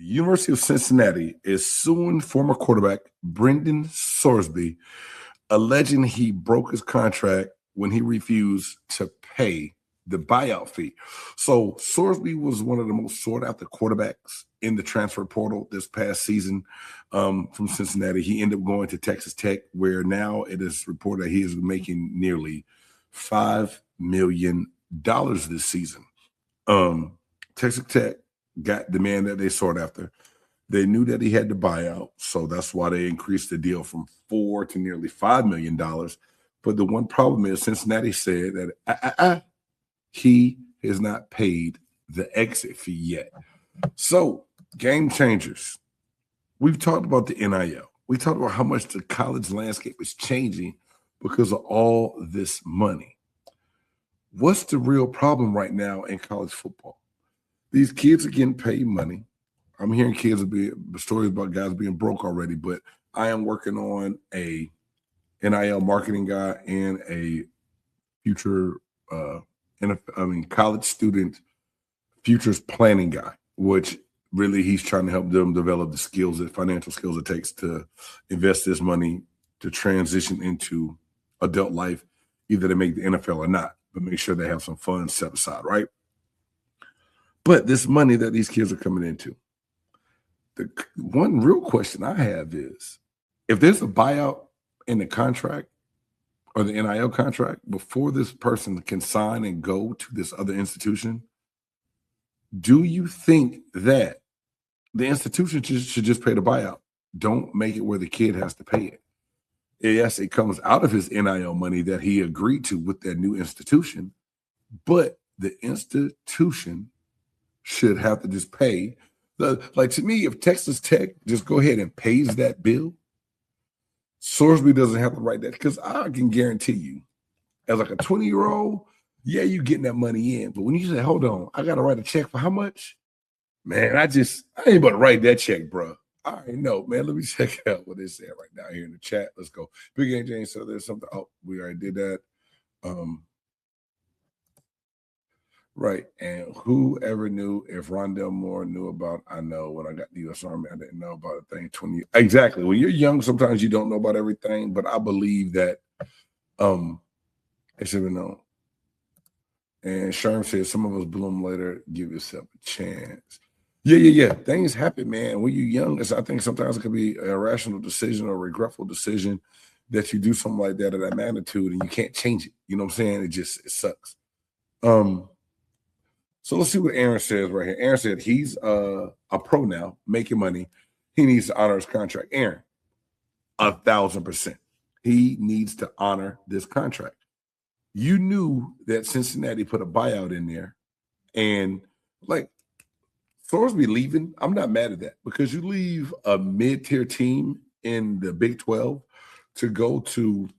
University of Cincinnati is suing former quarterback Brendan Sorsby, alleging he broke his contract when he refused to pay the buyout fee. So Sorsby was one of the most sought after quarterbacks in the transfer portal this past season from Cincinnati. He ended up going to Texas Tech, where now it is reported that he is making nearly $5 million this season. Texas Tech got the man that they sought after. They knew that he had the buyout, so that's why they increased the deal from $4 to nearly $5 million. But the one problem is Cincinnati said that he has not paid the exit fee yet. So, game changers. We've talked about the NIL. We talked about how much the college landscape is changing because of all this money. What's the real problem right now in college football? These kids are getting paid money. I'm hearing stories about guys being broke already, but I am working on a NIL marketing guy and a future college student futures planning guy, which really he's trying to help them develop the skills, the financial skills it takes to invest this money to transition into adult life, either to make the NFL or not, but make sure they have some funds set aside, right? But this money that these kids are coming into, the one real question I have is, if there's a buyout in the contract or the NIL contract before this person can sign and go to this other institution, do you think that the institution should just pay the buyout? Don't make it where the kid has to pay it. Yes, it comes out of his NIL money that he agreed to with that new institution, but the institution should have to just pay. Like, to me, if Texas Tech just go ahead and pays that bill, Sorsby doesn't have to write that, because I can guarantee you, as like a 20-year-old, yeah, you getting that money in. But when you say, hold on, I got to write a check for how much? Man, I ain't about to write that check, bro. I already know, man. Let me check out what they said right now here in the chat. Let's go. Big Game James said there's something. Oh, we already did that. Right. And whoever knew if Rondell Moore knew about, I know when I got the U.S. Army, I didn't know about a thing 20 years. Exactly. When you're young, sometimes you don't know about everything, but I believe that it should be known. And Sherm says, some of us bloom later, give yourself a chance. Yeah. Things happen, man. When you're young, I think sometimes it could be an irrational decision or a regretful decision that you do something like that of that magnitude and you can't change it. You know what I'm saying? It sucks. So let's see what Aaron says right here. Aaron said he's a pro now, making money. He needs to honor his contract. Aaron, 1,000%. He needs to honor this contract. You knew that Cincinnati put a buyout in there, and like Sorsby leaving, I'm not mad at that, because you leave a mid-tier team in the Big 12 to go to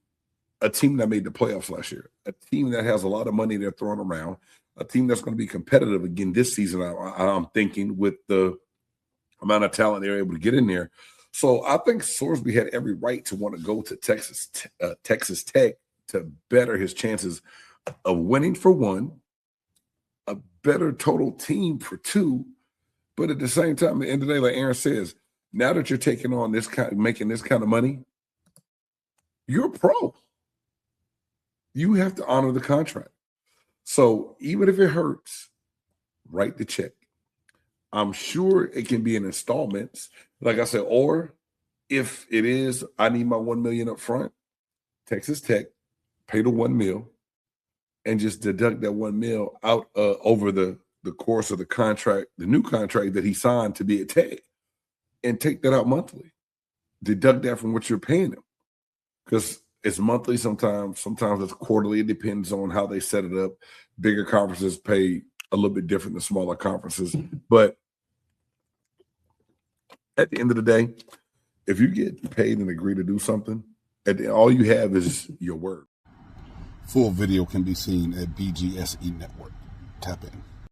a team that made the playoffs last year, a team that has a lot of money they're throwing around, a team that's going to be competitive again this season, I'm thinking, with the amount of talent they're able to get in there. So I think Sorsby had every right to want to go to Texas Tech to better his chances of winning, for one, a better total team for two. But at the same time, at the end of the day, like Aaron says, now that you're taking on making this kind of money, you're a pro. You have to honor the contract. So even if it hurts, write the check. I'm sure it can be in installments, like I said, or if it is, I need my $1 million up front, Texas Tech, pay the $1 million and just deduct that $1 million out over the course of the contract, the new contract that he signed to be at Tech, and take that out monthly. Deduct that from what you're paying him, because it's monthly sometimes it's quarterly. It depends on how they set it up. Bigger conferences pay a little bit different than smaller conferences. But at the end of the day, if you get paid and agree to do something, all you have is your word. Full video can be seen at BGSE Network. Tap in.